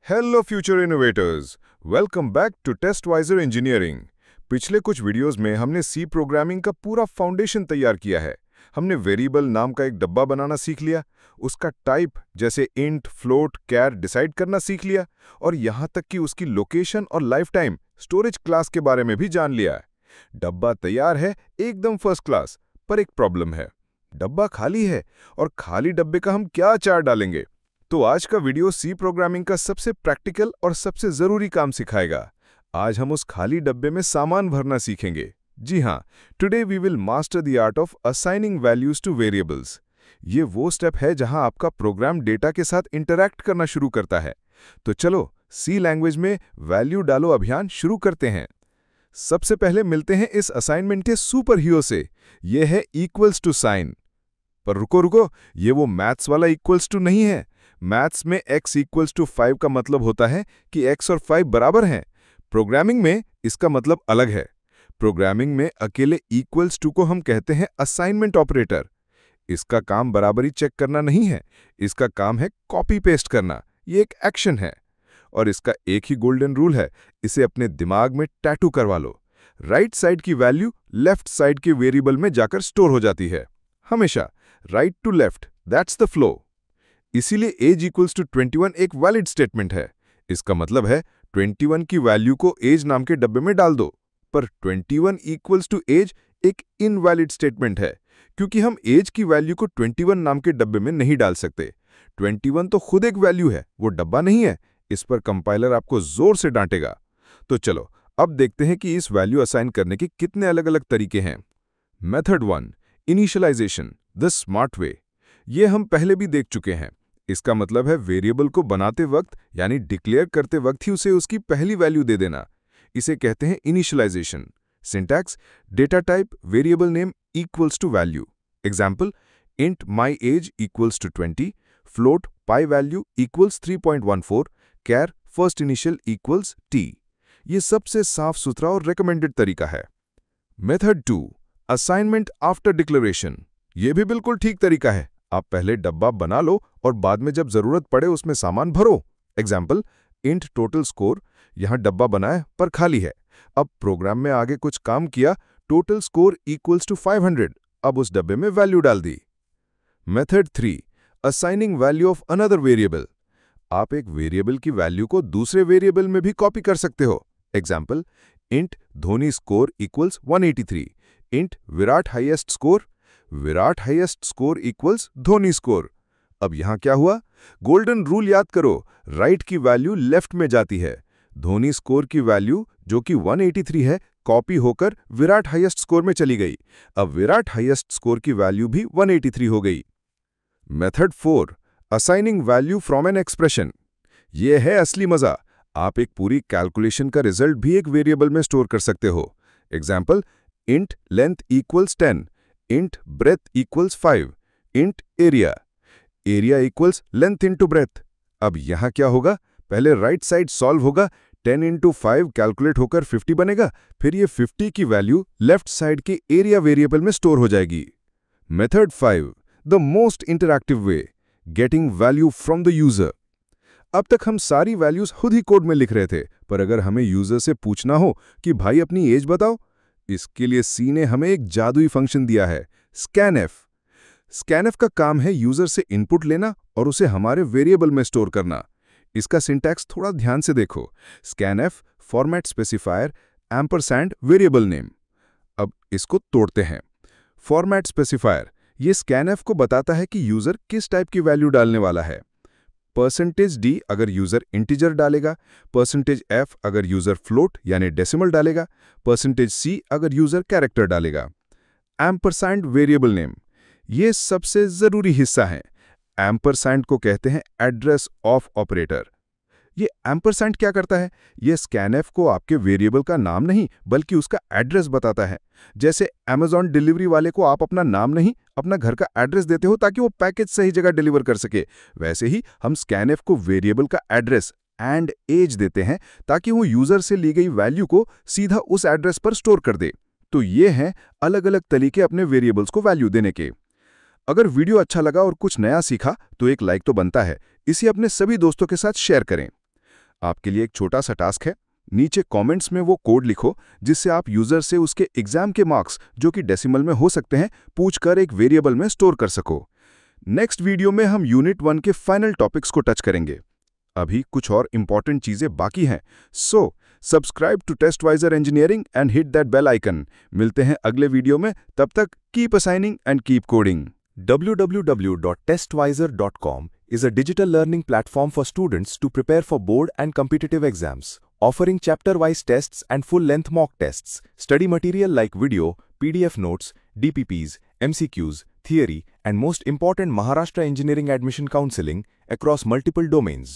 Hello future innovators, welcome back to Testwiser engineering. पिछले कुछ videos में हमने सी प्रोग्रामिंग का पूरा फाउंडेशन तैयार किया है। हमने वेरिएबल नाम का एक डब्बा बनाना सीख लिया, उसका टाइप जैसे इंट, फ्लोट, कैर डिसाइड करना सीख लिया और यहाँ तक कि उसकी लोकेशन और लाइफ टाइम स्टोरेज क्लास के बारे में भी जान लिया है। डब्बा तैयार है, एकदम फर्स्ट क्लास। पर एक प्रॉब्लम है, डब्बा खाली है और खाली डब्बे का हम क्या चार डालेंगे। तो आज का वीडियो सी प्रोग्रामिंग का सबसे प्रैक्टिकल और सबसे जरूरी काम सिखाएगा। आज हम उस खाली डब्बे में सामान भरना सीखेंगे। जी हाँ, today we will master the art of assigning values to variables. ये वो स्टेप है जहां आपका प्रोग्राम डेटा के साथ इंटरैक्ट करना शुरू करता है। तो चलो सी लैंग्वेज में वैल्यू डालो अभियान शुरू करते हैं। सबसे पहले मिलते हैं इस असाइनमेंट के सुपर हीरो से। यह है इक्वल्स टू साइन। पर रुको, ये वो मैथ्स वाला इक्वल्स टू नहीं है। मैथ्स में x इक्वल्स टू 5 का मतलब होता है कि x और 5 बराबर हैं। प्रोग्रामिंग में इसका मतलब अलग है। प्रोग्रामिंग में अकेले इक्वल्स टू को हम कहते हैं असाइनमेंट ऑपरेटर। इसका काम बराबरी चेक करना नहीं है, इसका काम है कॉपी पेस्ट करना। ये एक एक्शन है और इसका एक ही गोल्डन रूल है, इसे अपने दिमाग में टैटू करवा लो। राइट साइड की वैल्यू लेफ्ट साइड के वेरिएबल में जाकर स्टोर हो जाती है, हमेशा right to left, that's the flow. इसीलिए एज इक्वल्स टू 21 एक वैलिड स्टेटमेंट है। इसका मतलब है 21 की वैल्यू को एज नाम के डब्बे में डाल दो। पर 21 इक्वल्स टू एज एक इनवैलिड स्टेटमेंट है, क्योंकि हम एज की वैल्यू को 21 नाम के डब्बे में नहीं डाल सकते। 21 तो खुद एक वैल्यू है, वो डब्बा नहीं है। इस पर कंपाइलर आपको जोर से डांटेगा। तो चलो अब देखते हैं कि इस वैल्यू असाइन करने के कितने अलग अलग तरीके हैं। Method 1, initialization, the smart way. ये हम पहले भी देख चुके हैं। इसका मतलब है वेरिएबल को बनाते वक्त यानी डिक्लेयर करते वक्त ही उसे उसकी पहली वैल्यू दे देना। इसे कहते हैं initialization. Syntax, data type variable name equals to value. Example, int my age equals to 20, float pi value equals 3.14, char first initial equals t। ये सबसे साफ सुथरा और रिकमेंडेड तरीका है। Method 2, assignment after declaration. ये भी बिल्कुल ठीक तरीका है। आप पहले डब्बा बना लो और बाद में जब जरूरत पड़े उसमें सामान भरो। एग्जाम्पल, इंट टोटल स्कोर, यहां डब्बा बनाए पर खाली है। अब प्रोग्राम में आगे कुछ काम किया, टोटल स्कोर इक्वल्स टू 500, अब उस डब्बे में वैल्यू डाल दी। Method 3, assigning value of another variable. आप एक वेरिएबल की वैल्यू को दूसरे वेरिएबल में भी कॉपी कर सकते हो। Example, int Dhoni score equals 183, int Virat highest score, Virat highest score equals Dhoni score. अब यहां क्या हुआ? गोल्डन रूल याद करो, राइट की वैल्यू लेफ्ट में जाती है। धोनी स्कोर की वैल्यू जो कि 183 है, कॉपी होकर विराट हाईएस्ट स्कोर में चली गई। अब विराट हाईएस्ट स्कोर की वैल्यू भी 183 हो गई। Method 4, assigning value from an expression. यह है असली मजा। आप एक पूरी कैलकुलेशन का रिजल्ट भी एक वेरिएबल में स्टोर कर सकते हो। Example, int length equals 10, int breath equals 5, int area, area equals length into breadth. अब यहां क्या होगा? पहले राइट साइड सॉल्व होगा, 10 इंटू 5 कैलकुलेट होकर 50 बनेगा। फिर ये 50 की वैल्यू लेफ्ट साइड के एरिया वेरिएबल में स्टोर हो जाएगी। Method 5, the most interactive way, getting value from the user. अब तक हम सारी वैल्यूज खुद ही कोड में लिख रहे थे, पर अगर हमें यूजर से पूछना हो कि भाई अपनी एज बताओ, इसके लिए सी ने हमें एक जादुई फंक्शन दिया है, स्कैनएफ। स्कैनएफ का काम है यूजर से इनपुट लेना और उसे हमारे वेरिएबल में स्टोर करना। इसका सिंटैक्स थोड़ा ध्यान से देखो। Scanf format specifier ampersand variable name. अब इसको तोड़ते हैं। फॉर्मेट स्पेसिफायर ये स्कैनएफ को बताता है कि यूजर किस टाइप की वैल्यू डालने वाला है। %d अगर यूजर इंटीजर डालेगा, %f अगर यूजर फ्लोट यानी डेसिमल डालेगा, %c अगर यूजर कैरेक्टर डालेगा। एम्परसैंड वेरिएबल नेम ये सबसे जरूरी हिस्सा है। एम्परसैंड को कहते हैं एड्रेस ऑफ ऑपरेटर। ये एम्परसैंड क्या करता है? ये स्कैनएफ को आपके वेरिएबल का नाम नहीं बल्कि उसका एड्रेस बताता है। जैसे अमेज़ॉन डिलीवरी वाले को आप अपना नाम नहीं, अपना घर का एड्रेस देते हो ताकि वो पैकेज सही जगह डिलीवर कर सके, वैसे ही हम स्कैनएफ को वेरिएबल का एड्रेस एंड एज देते हैं ताकि वो यूजर से ली गई वैल्यू को सीधा उस एड्रेस पर स्टोर कर दे। तो ये हैं अलग अलग तरीके अपने वेरिएबल्स को वैल्यू देने के। अगर वीडियो अच्छा लगा और कुछ नया सीखा तो एक लाइक तो बनता है। इसे अपने सभी दोस्तों के साथ शेयर करें। आपके लिए एक छोटा सा टास्क है, नीचे कमेंट्स में वो कोड लिखो जिससे आप यूजर से उसके एग्जाम के मार्क्स, जो कि डेसिमल में हो सकते हैं, पूछकर एक वेरिएबल में स्टोर कर सको। नेक्स्ट वीडियो में हम यूनिट 1 के फाइनल टॉपिक्स को टच करेंगे। अभी कुछ और इंपॉर्टेंट चीजें बाकी हैं, so subscribe to Testwiser engineering and hit that bell icon. मिलते हैं अगले वीडियो में, तब तक keep assigning and keep coding. www.testwiser.com is a digital learning platform for students to prepare for board and competitive exams, offering chapter-wise tests and full-length mock tests, study material like video, PDF notes, DPPs, MCQs, theory, and most important Maharashtra Engineering Admission Counseling across multiple domains.